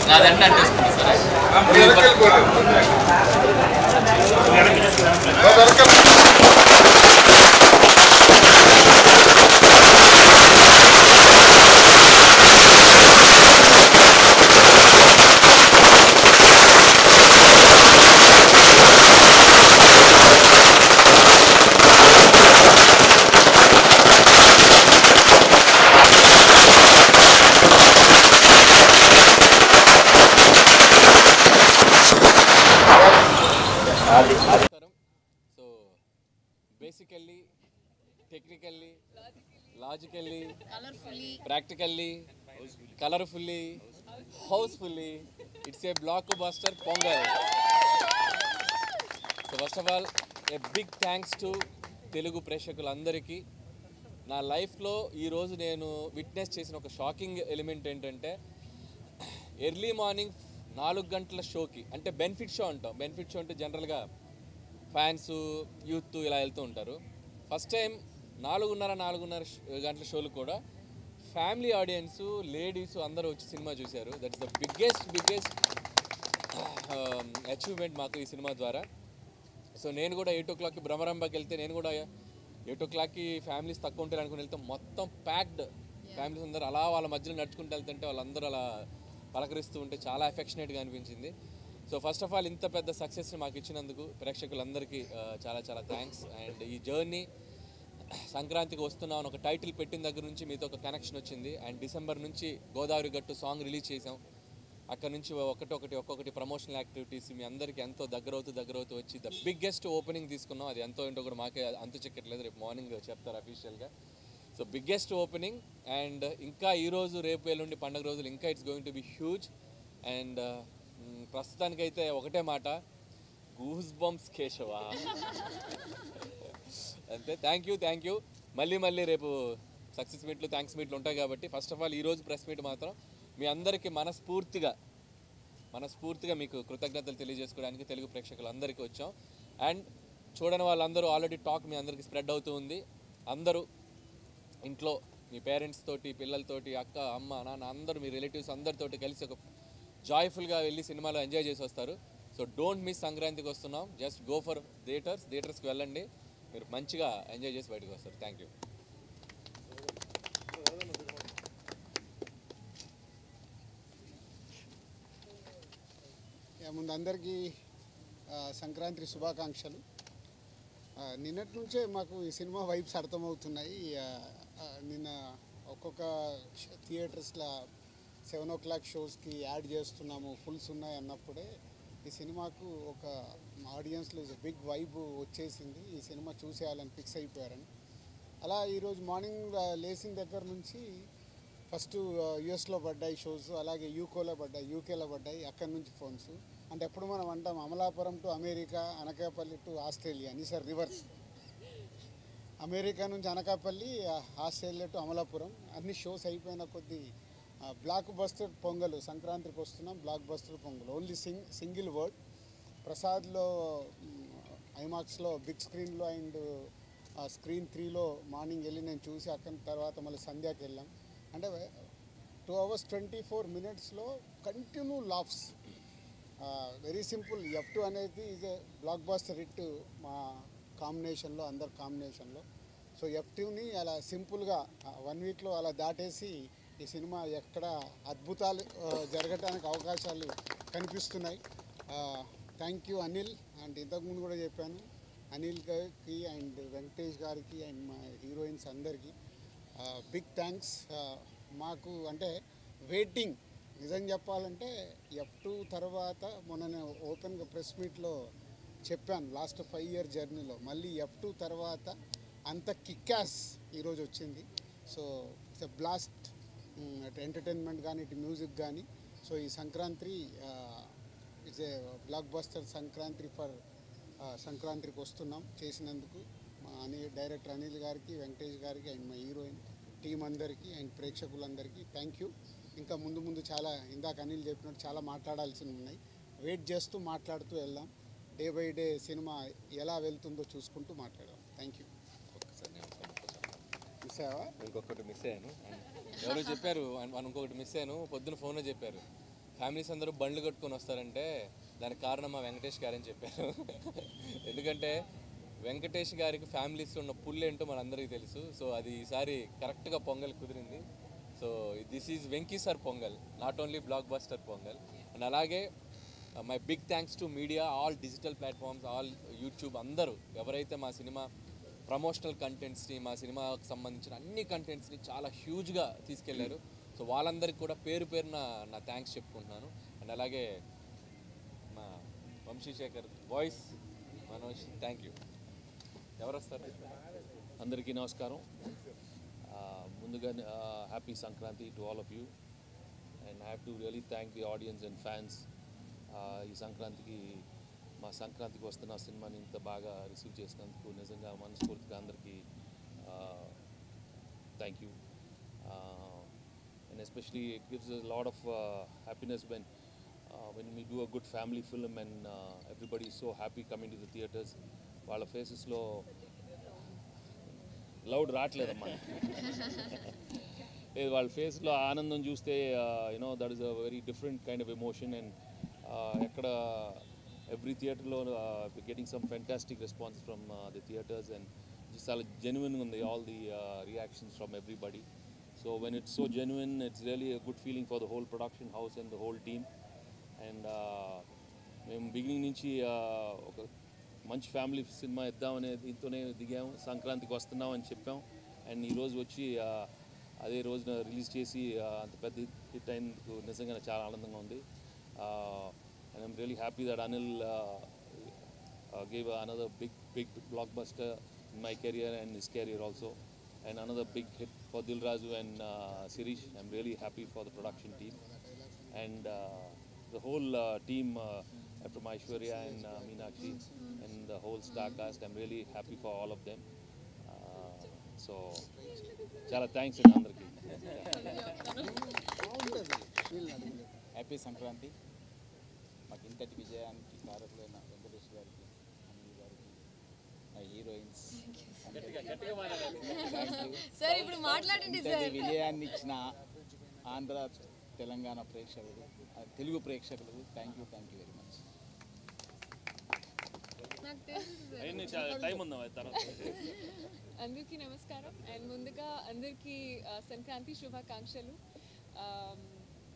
నాదంటే అంటేసుకుంటా సరే So basically, technically, logically, practically, colorfully, housefully, it's a blockbuster Pongal. So first of all, a big thanks to Telugu ప్రేక్షకులందరికీ. నా లైఫ్లో ఈరోజు నేను witness చేసిన ఒక షాకింగ్ ఎలిమెంట్ ఏంటంటే ఎర్లీ మార్నింగ్ 4 గంటల షోకి, అంటే బెనిఫిట్ షో అంటాం. బెనిఫిట్ షో అంటే జనరల్గా ఫ్యాన్స్ యూత్ ఇలా వెళ్తూ ఉంటారు. ఫస్ట్ టైం 4:30 గంటల షోలు కూడా ఫ్యామిలీ ఆడియన్స్, లేడీస్ అందరూ వచ్చి సినిమా చూశారు. దట్స్ ద బిగ్గెస్ట్ అచీవ్మెంట్ మాకు ఈ సినిమా ద్వారా. సో నేను కూడా 8 o'clockకి భ్రమరంభకి వెళ్తే, నేను కూడా 8 o'clockకి ఫ్యామిలీస్ తక్కువ ఉంటారు అనుకుని వెళ్తే మొత్తం ప్యాక్డ్ ఫ్యామిలీస్ అందరూ అలా వాళ్ళ మధ్యలో నడుచుకుంటూ వెళ్తుంటే వాళ్ళందరూ అలా పలకరిస్తూ ఉంటే చాలా ఎఫెక్షనేట్గా అనిపించింది. సో ఫస్ట్ ఆఫ్ ఆల్ ఇంత పెద్ద సక్సెస్ని మాకు ఇచ్చినందుకు ప్రేక్షకులందరికీ చాలా చాలా థ్యాంక్స్. అండ్ ఈ జర్నీ సంక్రాంతికి వస్తున్నాం ఒక టైటిల్ పెట్టిన దగ్గర నుంచి మీతో ఒక కనెక్షన్ వచ్చింది. అండ్ డిసెంబర్ నుంచి గోదావరి గట్టు సాంగ్ రిలీజ్ చేసాం. అక్కడ నుంచి ఒక్కొక్కటి ప్రమోషనల్ యాక్టివిటీస్ మీ అందరికీ ఎంతో దగ్గరవుతూ వచ్చి ద బిగ్గెస్ట్ ఓపెనింగ్ తీసుకున్నాం. అది ఎంతో ఏంటో కూడా మాకే అంతు చెక్కట్లేదు, రేపు మార్నింగ్ చెప్తారు అఫీషియల్గా. So biggest opening. అండ్ ఇంకా ఈరోజు రేపు ఎల్లుండి పండుగ రోజులు ఇంకా it's going to be huge. And ప్రస్తుతానికైతే ఒకటే మాట, గూస్ బంప్స్ కేశవా అంతే. Thank you. మళ్ళీ రేపు సక్సెస్ మీట్లు, థ్యాంక్స్ మీట్లు ఉంటాయి కాబట్టి ఫస్ట్ ఆఫ్ ఆల్ ఈరోజు ప్రెస్ మీట్ మాత్రం మీ అందరికీ మనస్ఫూర్తిగా మీకు కృతజ్ఞతలు తెలియజేసుకోవడానికి తెలుగు ప్రేక్షకులందరికీ వచ్చాం. అండ్ చూడని వాళ్ళందరూ ఆల్రెడీ టాక్ మీ అందరికీ స్ప్రెడ్ అవుతూ ఉంది. అందరూ ఇంట్లో మీ పేరెంట్స్ తోటి, పిల్లలతోటి, అక్క, అమ్మ, నాన్న అందరూ మీ రిలేటివ్స్ అందరితోటి కలిసి ఒక జాయ్ఫుల్గా వెళ్ళి సినిమాలో ఎంజాయ్ చేసి వస్తారు. So don't miss. సంక్రాంతికి వస్తున్నాం, జస్ట్ గో ఫర్ థియేటర్స్కి వెళ్ళండి, మీరు మంచిగా ఎంజాయ్ చేసి బయటకు వస్తారు. Thank you. ముందు అందరికీ సంక్రాంతి శుభాకాంక్షలు. నిన్నటి నుంచే మాకు ఈ సినిమా వైబ్స్ అర్థమవుతున్నాయి. నిన్న ఒక్కొక్క థియేటర్స్లో 7 o'clock షోస్కి యాడ్ చేస్తున్నాము, ఫుల్స్ ఉన్నాయి అన్నప్పుడే ఈ సినిమాకు ఒక ఆడియన్స్లో బిగ్ వైబ్ వచ్చేసింది. ఈ సినిమా చూసేయాలని ఫిక్స్ అయిపోయారని. అలా ఈరోజు మార్నింగ్ లేచిన దగ్గర నుంచి ఫస్ట్ యుఎస్లో పడ్డాయి షోస్, అలాగే యూకేలో పడ్డాయి. అక్కడి నుంచి ఫోన్స్. అంటే ఎప్పుడు మనం అంటాం Amalapuram to America, Anakapalli to Australia అని, సార్ రివర్స్. అమెరికా నుంచి అనకాపల్లి, ఆస్ట్రేలియా టు అమలాపురం. అన్ని షోస్ అయిపోయిన కొద్దీ బ్లాక్ బస్టర్ పొంగల్, సంక్రాంతికి వస్తున్నాం blockbuster Pongal. Only single word. ప్రసాద్లో ఐమాక్స్లో బిగ్ స్క్రీన్లో అండ్ స్క్రీన్ 3లో మార్నింగ్ వెళ్ళి నేను చూసి అక్కడి తర్వాత మళ్ళీ సంధ్యాకి వెళ్ళాం. అంటే 2 hours 24 minutesలో continue laughs. Very simple. F2 అనేది is a blockbuster hit మా కాంబినేషన్లో, అందరు కాంబినేషన్లో. సో F2ని అలా సింపుల్గా 1 weekలో అలా దాటేసి ఈ సినిమా ఎక్కడ అద్భుతాలు జరగటానికి అవకాశాలు కనిపిస్తున్నాయి. Thank you Anil. అండ్ ఇంతకుముందు కూడా చెప్పాను, అనిల్ గారికి అండ్ వెంకటేష్ గారికి అండ్ మా హీరోయిన్స్ అందరికీ బిగ్ థ్యాంక్స్. మాకు అంటే వెయిటింగ్, నిజం చెప్పాలంటే F2 తర్వాత మొన్న నేను ఓపెన్గా ప్రెస్ మీట్లో చెప్పాను, లాస్ట్ 5 year జర్నీలో మళ్ళీ F2 తర్వాత అంత కిక్యాస్ ఈరోజు వచ్చింది. సో ఇట్స్ ఎ బ్లాస్ట్, అటు ఎంటర్టైన్మెంట్ కానీ ఇటు మ్యూజిక్ కానీ. సో ఈ Sankranti it's a block buster Sankranti for సంక్రాంతికి వస్తున్నాం చేసినందుకు మా డైరెక్టర్ అనిల్ గారికి, వెంకటేష్ గారికి అండ్ మా హీరోయిన్ టీం అందరికీ అండ్ ప్రేక్షకులందరికీ థ్యాంక్ యూ. ఇంకా ముందు చాలా ఇందాక అనిల్ చెప్పినట్టు చాలా మాట్లాడాల్సినవి ఉన్నాయి. వెయిట్ చేస్తూ మాట్లాడుతూ వెళ్దాం. డే బై డే సినిమా ఎలా వెళ్తుందో చూసుకుంటూ మాట్లాడదాం. Thank you. చూసావా? ఇంకొకటి మిస్ అయ్యాను. ఎవరో చెప్పారు ఇంకొకటి మిస్ అయ్యాను. పొద్దున ఫోన్లో చెప్పారు, ఫ్యామిలీస్ అందరూ బండ్లు కట్టుకొని వస్తారంటే దానికి కారణం మా వెంకటేష్ గారని చెప్పారు. ఎందుకంటే వెంకటేష్ గారికి ఫ్యామిలీస్లో ఉన్న పుల్ ఏంటో మనందరికీ తెలుసు. సో అది ఈసారి కరెక్ట్గా పొంగల్ కుదిరింది. So this is Venky sir Pongal, not only blockbuster Pongal. And అలాగే my big thanks to media, all digital platforms, all YouTube, అందరూ ఎవరైతే మా సినిమా ప్రమోషనల్ కంటెంట్స్ని, మా సినిమాకు సంబంధించిన అన్ని కంటెంట్స్ని చాలా హ్యూజ్గా తీసుకెళ్లారు. సో వాళ్ళందరికీ కూడా పేరు పేరున నా థ్యాంక్స్ చెప్పుకుంటున్నాను. అండ్ అలాగే మా Vamsi Sekhar voice Manoj, thank you. ఎవరు వస్తారు? అందరికీ నమస్కారం. ముందుగా happy Sankranti to all of you. And have to really thank the audience and fans. ఈ సంక్రాంతికి మా సంక్రాంతికి వస్తున్న సినిమాని ఇంత బాగా రిసీవ్ చేసినందుకు నిజంగా మనస్ఫూర్తిగా అందరికీ thank you. And especially it gives a lot of happiness when we do a good family film and everybody is so happy coming to the theatres. వాళ్ళ ఫేసెస్లో లౌడ్ రావట్లేదమ్మా. లేదు, వాళ్ళ ఫేస్లో ఆనందం చూస్తే you know that is a very different kind of emotion. And ఎక్కడ every థియేటర్లో getting some fantastic response from the theatres. And చాలా జెన్యున్గా ఉంది all the reactions from everybody. So when it's so genuine, it's really a good feeling for the whole production house and the whole team. And మేము beginning నుంచి ఒక మంచి family cinema ఇద్దామనే దీంతోనే దిగాము. సంక్రాంతికి వస్తున్నాం అని చెప్పాం. అండ్ ఈరోజు వచ్చి అదే రోజున రిలీజ్ చేసి అంత పెద్ద హిట్ అయినందుకు నిజంగా చాలా ఆనందంగా ఉంది. And I'm really happy that Anil gave another big blockbuster in my career and his career also. And another big hit for Dil Raju and Sirish. I'm really happy for the production team. And the whole team, from Aishwarya and Meenakshi and the whole star cast, I'm really happy for all of them. So, chala thanks and andarki. Happy Sankranti. మాకు ఇంతటి విజయానికి కారకులైన వెంకటేష్ గారికి, అనిల్ గారికి, మా heroines sir ఇప్పుడు మాట్లాడండి sir. ఇంతటి విజయాన్ని ఇచ్చిన ఆంధ్ర తెలంగాణ ప్రేక్షకులు, తెలుగు ప్రేక్షకులకు థ్యాంక్ యూ వెరీ మచ్. నాకు తెలుసు టైం ఉందా తర్వాత? అందరికీ నమస్కారం. అండ్ ముందుగా అందరికీ సంక్రాంతి శుభాకాంక్షలు.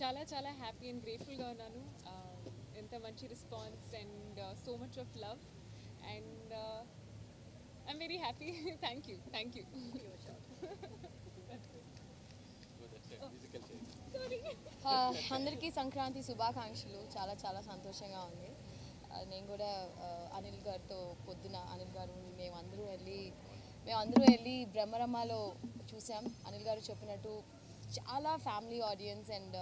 చాలా చాలా హ్యాపీ అండ్ గ్రేట్ఫుల్గా ఉన్నాను. ఎంత మంచి response and so much of love and I'm very happy. Thank you. అందరికీ సంక్రాంతి శుభాకాంక్షలు. చాలా చాలా సంతోషంగా ఉంది. నేను కూడా అనిల్ గారితో పొద్దున అనిల్ గారు మేమందరూ వెళ్ళి బ్రహ్మరమ్మలో చూసాం. అనిల్ గారు చెప్పినట్టు చాలా ఫ్యామిలీ ఆడియన్స్ అండ్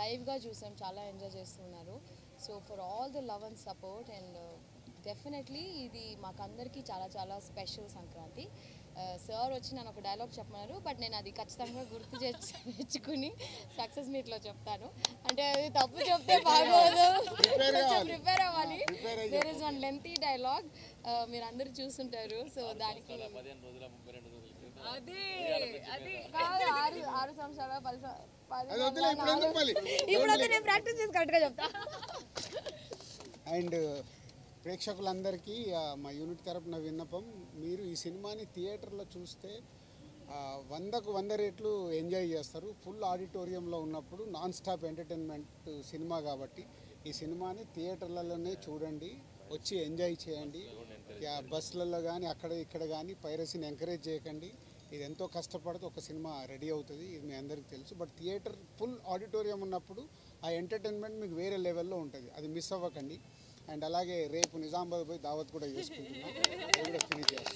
లైవ్గా చూసాం. చాలా ఎంజాయ్ చేస్తున్నారు. So for all the love and support and definitely ఇది మాకందరికీ చాలా చాలా స్పెషల్ సంక్రాంతి. సార్ వచ్చి నన్ను ఒక డైలాగ్ చెప్పమన్నారు, బట్ నేను అది ఖచ్చితంగా గుర్తు తెచ్చుకుని సక్సెస్ మీట్లో చెప్తాను. అంటే అది తప్పు చెప్తే బాగోదు, కొంచెం ప్రిపేర్ అవ్వాలి. There is one lengthy dialogue, మీరు అందరూ చూస్తుంటారు. సో దానికి అదే కాదు 6 సంవత్సరాల 10 ఇప్పుడు నేను ప్రాక్టీస్ చేసి కరెక్ట్గా చెప్తా. అండ్ ప్రేక్షకులందరికీ మా యూనిట్ తరపున విన్నపం, మీరు ఈ సినిమాని థియేటర్లో చూస్తే 100కు 100 రెట్లు ఎంజాయ్ చేస్తారు. ఫుల్ ఆడిటోరియంలో ఉన్నప్పుడు నాన్ స్టాప్ ఎంటర్టైన్మెంట్ సినిమా కాబట్టి ఈ సినిమాని థియేటర్లలోనే చూడండి, వచ్చి ఎంజాయ్ చేయండి. బస్సులలో కానీ అక్కడ ఇక్కడ కానీ పైరసీని ఎంకరేజ్ చేయకండి. ఇది ఎంతో కష్టపడితే ఒక సినిమా రెడీ అవుతుంది, ఇది మీ అందరికీ తెలుసు. బట్ థియేటర్ ఫుల్ ఆడిటోరియం ఉన్నప్పుడు ఆ ఎంటర్టైన్మెంట్ మీకు వేరే లెవెల్లో ఉంటుంది, అది మిస్ అవ్వకండి. అండ్ అలాగే రేపు నిజామాబాద్ పోయి దావత్ కూడా చేసుకుంటున్నాం, అది కూడా ఫినిష్ చేస్తాం.